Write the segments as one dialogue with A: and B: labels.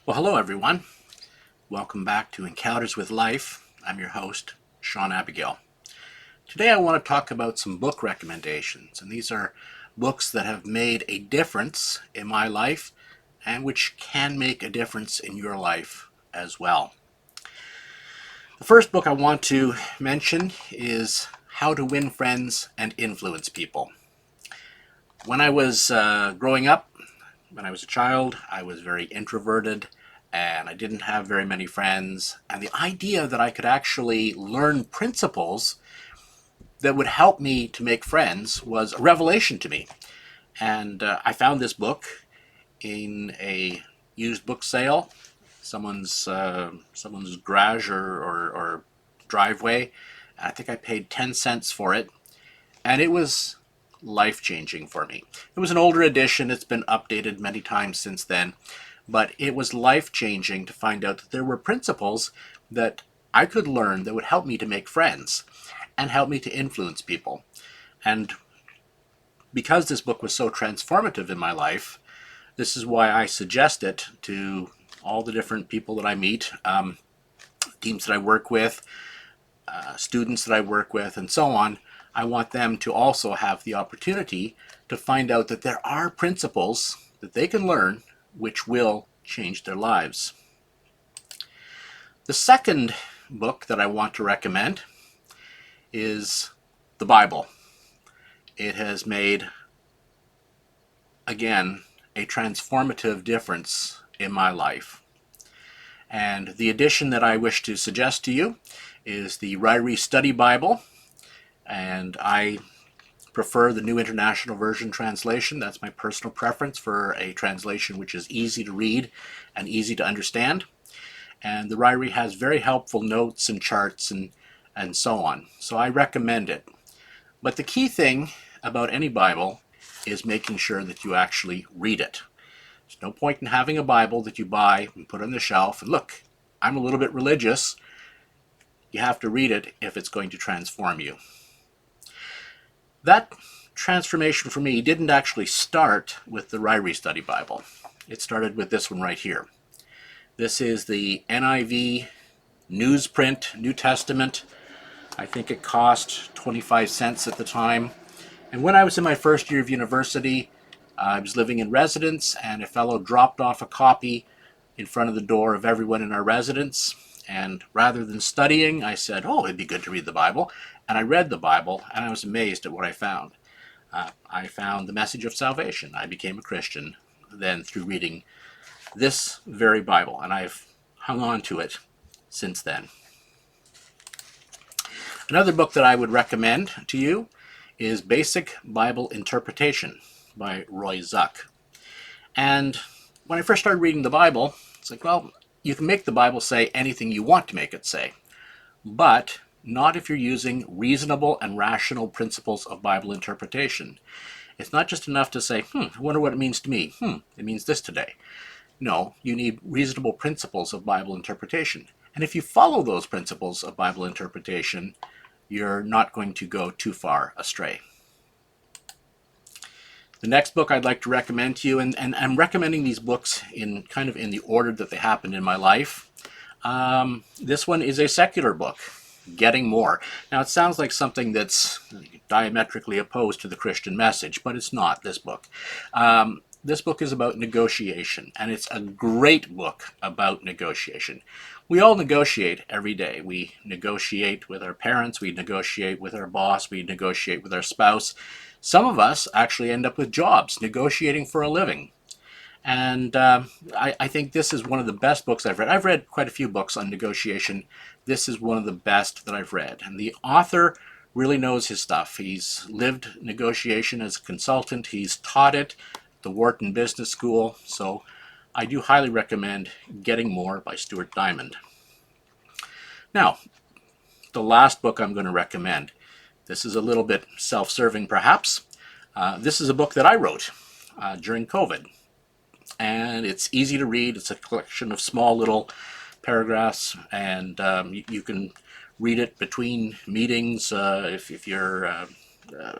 A: Well, hello everyone. Welcome back to Encounters with Life. I'm your host, Sean Abigail. Today I want to talk about some book recommendations, and these are books that have made a difference in my life and which can make a difference in your life as well. The first book I want to mention is How to Win Friends and Influence People. When I was growing up, when I was a child, I was very introverted and I didn't have very many friends. And the idea that I could actually learn principles that would help me to make friends was a revelation to me. And I found this book in a used book sale, someone's garage or driveway. I think I paid 10 cents for it, and it was life-changing for me. It was an older edition. It's been updated many times since then, but it was life-changing to find out that there were principles that I could learn that would help me to make friends and help me to influence people. And because this book was so transformative in my life, this is why I suggest it to all the different people that I meet, teams that I work with, students that I work with, and so on. I want them to also have the opportunity to find out that there are principles that they can learn which will change their lives. The second book that I want to recommend is the Bible. It has made, again, a transformative difference in my life. And the edition that I wish to suggest to you is the Ryrie Study Bible. And I prefer the New International Version translation. That's my personal preference for a translation which is easy to read and easy to understand. And the Ryrie has very helpful notes and charts and so on. So I recommend it. But the key thing about any Bible is making sure that you actually read it. There's no point in having a Bible that you buy and put on the shelf and look, I'm a little bit religious. You have to read it if it's going to transform you. That transformation for me didn't actually start with the Ryrie Study Bible. It started with this one right here. This is the NIV newsprint New Testament. I think it cost 25 cents at the time. And when I was in my first year of university, I was living in residence, and a fellow dropped off a copy in front of the door of everyone in our residence. And rather than studying, I said, oh, it'd be good to read the Bible. And I read the Bible, and I was amazed at what I found. I found the message of salvation. I became a Christian then through reading this very Bible, and I've hung on to it since then. Another book that I would recommend to you is Basic Bible Interpretation by Roy Zuck. And when I first started reading the Bible, it's like, well, you can make the Bible say anything you want to make it say, but not if you're using reasonable and rational principles of Bible interpretation. It's not just enough to say, I wonder what it means to me. It means this today. No, you need reasonable principles of Bible interpretation. And if you follow those principles of Bible interpretation, you're not going to go too far astray. The next book I'd like to recommend to you, and I'm recommending these books in kind of in the order that they happened in my life. This one is a secular book, Getting More. Now it sounds like something that's diametrically opposed to the Christian message, but it's not, this book. This book is about negotiation, and it's a great book about negotiation. We all negotiate every day. We negotiate with our parents, we negotiate with our boss, we negotiate with our spouse. Some of us actually end up with jobs, negotiating for a living. And I think this is one of the best books I've read. I've read quite a few books on negotiation. This is one of the best that I've read. And the author really knows his stuff. He's lived negotiation as a consultant. He's taught it at the Wharton Business School. So I do highly recommend Getting More by Stuart Diamond. Now, the last book I'm going to recommend. This is a little bit self-serving, perhaps. This is a book that I wrote during COVID. And it's easy to read. It's a collection of small little paragraphs, and you can read it between meetings. If you're a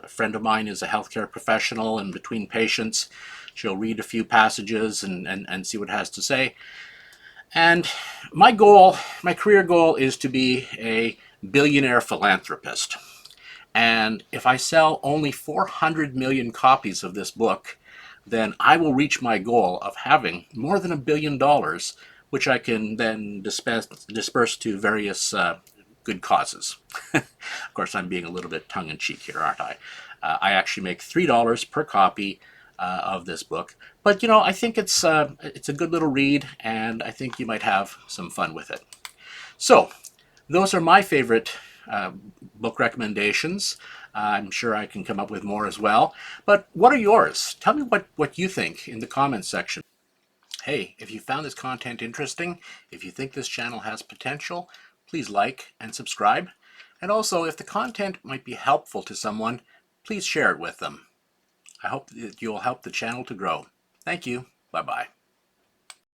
A: friend of mine is a healthcare professional, and between patients, she'll read a few passages and see what it has to say. And my goal, my career goal, is to be a billionaire philanthropist. And if I sell only 400 million copies of this book, then I will reach my goal of having more than $1 billion, which I can then disperse to various good causes. Of course, I'm being a little bit tongue-in-cheek here, aren't I? I actually make $3 per copy of this book, but I think it's a good little read, and I think you might have some fun with it. So, those are my favorite book recommendations. I'm sure I can come up with more as well. But what are yours? Tell me what you think in the comments section. Hey, if you found this content interesting, if you think this channel has potential, please like and subscribe. And also, if the content might be helpful to someone, please share it with them. I hope that you'll help the channel to grow. Thank you. Bye-bye.